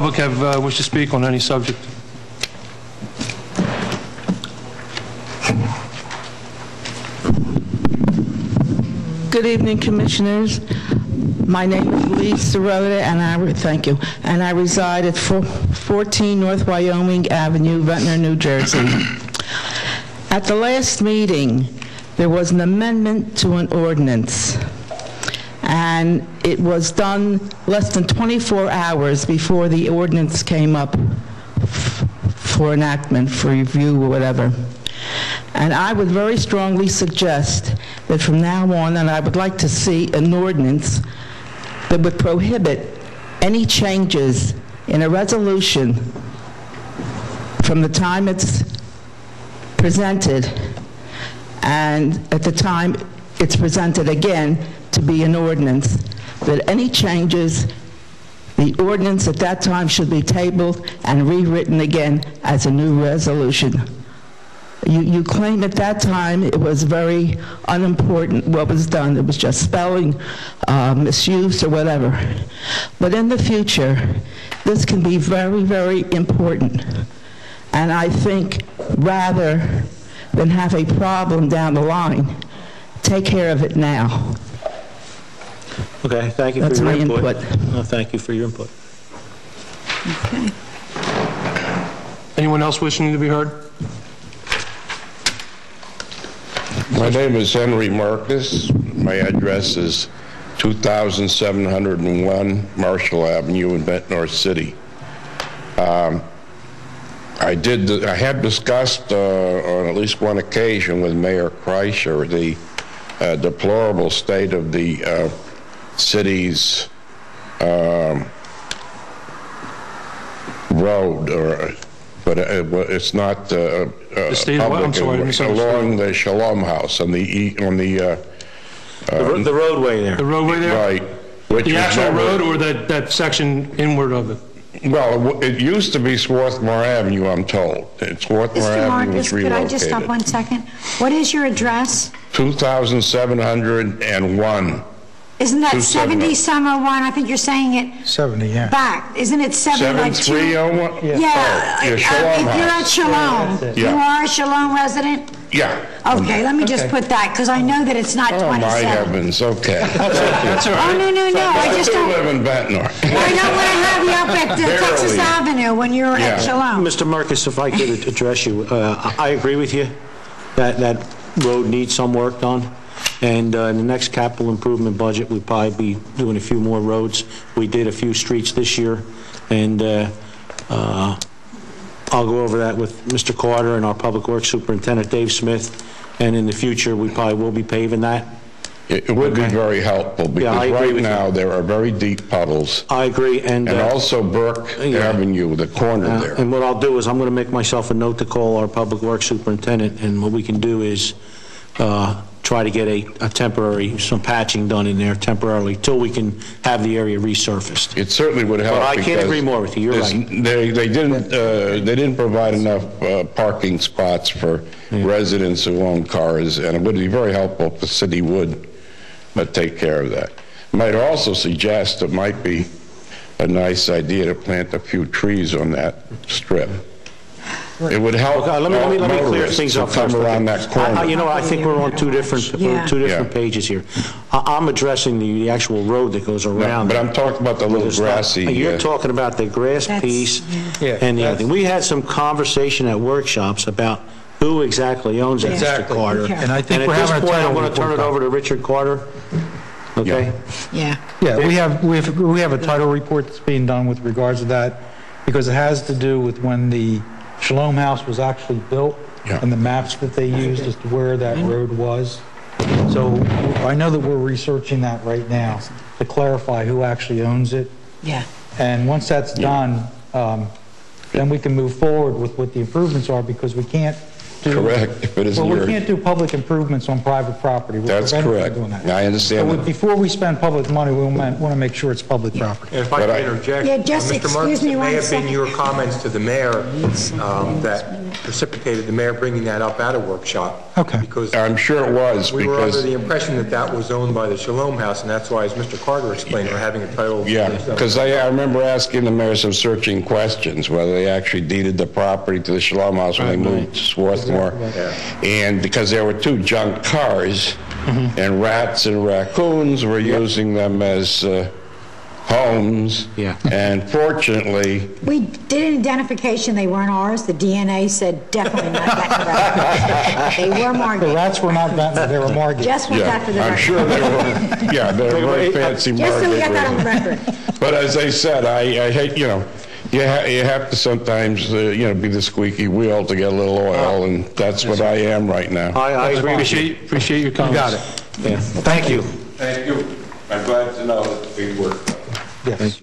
public have wish to speak on any subject? Good evening, Commissioners. My name is Lee Sirota, and I reside at 14 North Wyoming Avenue, Ventnor, New Jersey. At the last meeting, there was an amendment to an ordinance, and it was done less than 24 hours before the ordinance came up for enactment, for review, or whatever. And I would very strongly suggest that from now on, and I would like to see an ordinance that would prohibit any changes in a resolution from the time it's presented and at the time it's presented again to be an ordinance, that any changes, the ordinance at that time should be tabled and rewritten again as a new resolution. You claim at that time it was very unimportant what was done. It was just spelling, misuse, or whatever. But in the future, this can be very, very important. And I think rather than have a problem down the line, take care of it now. Okay, thank you for your input. Thank you for your input. Okay. Anyone else wishing to be heard? My name is Henry Marcus. My address is 2701 Marshall Avenue in Ventnor City. I had discussed on at least one occasion with Mayor Kreischer the deplorable state of the city's road, but it's not The state of what? I'm sorry, I misunderstood. along the Shalom House on the The roadway there. The roadway there? right. Which The was actual never- road or that section inward of it? Well, it used to be Swarthmore Avenue, I'm told. Swarthmore Mr. Avenue was Marcus, could I just stop relocated. 1 second? What is your address? 2701. Isn't that 270. 70 Summer One? I think you're saying it 70, yeah. back. Isn't it 7301? 7301? Yeah, Oh, Shalom if you're at House. Shalom, Yeah. you are a Shalom resident? Yeah. Okay, let me just put that, because I know that it's not Oh, 27. my heavens, okay. That's all Oh, right. no, I I just do don't, live in Ventnor. I don't want to have you up at Texas Barely. Avenue when you're Yeah. at Shalom. Mr. Marcus, if I could address you, I agree with you that that road needs some work done. And in the next capital improvement budget, we'll probably be doing a few more roads. We did a few streets this year, and I'll go over that with Mr. Carter and our Public Works Superintendent, Dave Smith, and in the future, we probably will be paving that. It would be very helpful, I because agree right with now, you. there are very deep puddles. I agree, and Also Burke Avenue, the corner there. and what I'll do is I'm going to make myself a note to call our Public Works Superintendent, and what we can do is try to get a temporary, some patching done in there temporarily till we can have the area resurfaced. It certainly would help. But I can't because agree more with you. You're there's- right. They didn't provide enough parking spots for residents who own cars, and it would be very helpful if the city would take care of that. Might also suggest it might be a nice idea to plant a few trees on that strip. It would help. Okay, let me clear motorists things who up come first. around that corner. You know, I think we're on two different Yeah. pages here. I'm addressing the actual road that goes around. But I'm talking about the little There's not- grassy. You're talking about the grass piece and the other thing. We had some conversation at workshops about who exactly owns that, Mr. Carter. And I think And we're at this having a point, I'm title going to turn it report over to Richard Carter. Okay? Yeah. Yeah, we have a title report that's being done with regards to that, because it has to do with when the Shalom House was actually built and the maps that they used as to where that road was. So I know that we're researching that right now to clarify who actually owns it. Yeah. And once that's done, then we can move forward with what the improvements are, because we can't do... Correct, if it isn't Well, we your... can't do public improvements on private property. We're That's prevented from correct. doing that. I understand So that. before we spend public money, we want to make sure it's public property. If I But can I- interject, Yeah, just Mr. excuse Marcus, me it one may have been second. your comments to the mayor that precipitated the mayor bringing that up at a workshop. Okay. Because I'm sure it was, we were under because, the impression that that was owned by the Shalom House, and that's why, as Mr. Carter explained, we're having a title. yeah, because I remember asking the mayor some searching questions, whether they actually deeded the property to the Shalom House when they moved to Swarthmore. And because there were 2 junk cars, and rats and raccoons were using them as homes. Yeah. And fortunately, We did an identification, they weren't ours. The DNA said definitely not that. They were The Margate. rats were not Ventnor, they were Margate. Just went back to the yeah, I'm record. sure they were, yeah, they were very fancy Just so we got that on the Margate. record. But as I said, I hate, you know, you have to sometimes, you know, be the squeaky wheel to get a little oil, and that's what I am right now. I agree with you. Appreciate your comments. Got it. Yeah. Thank you. Thank you. I'm glad to know that we worked. Yes.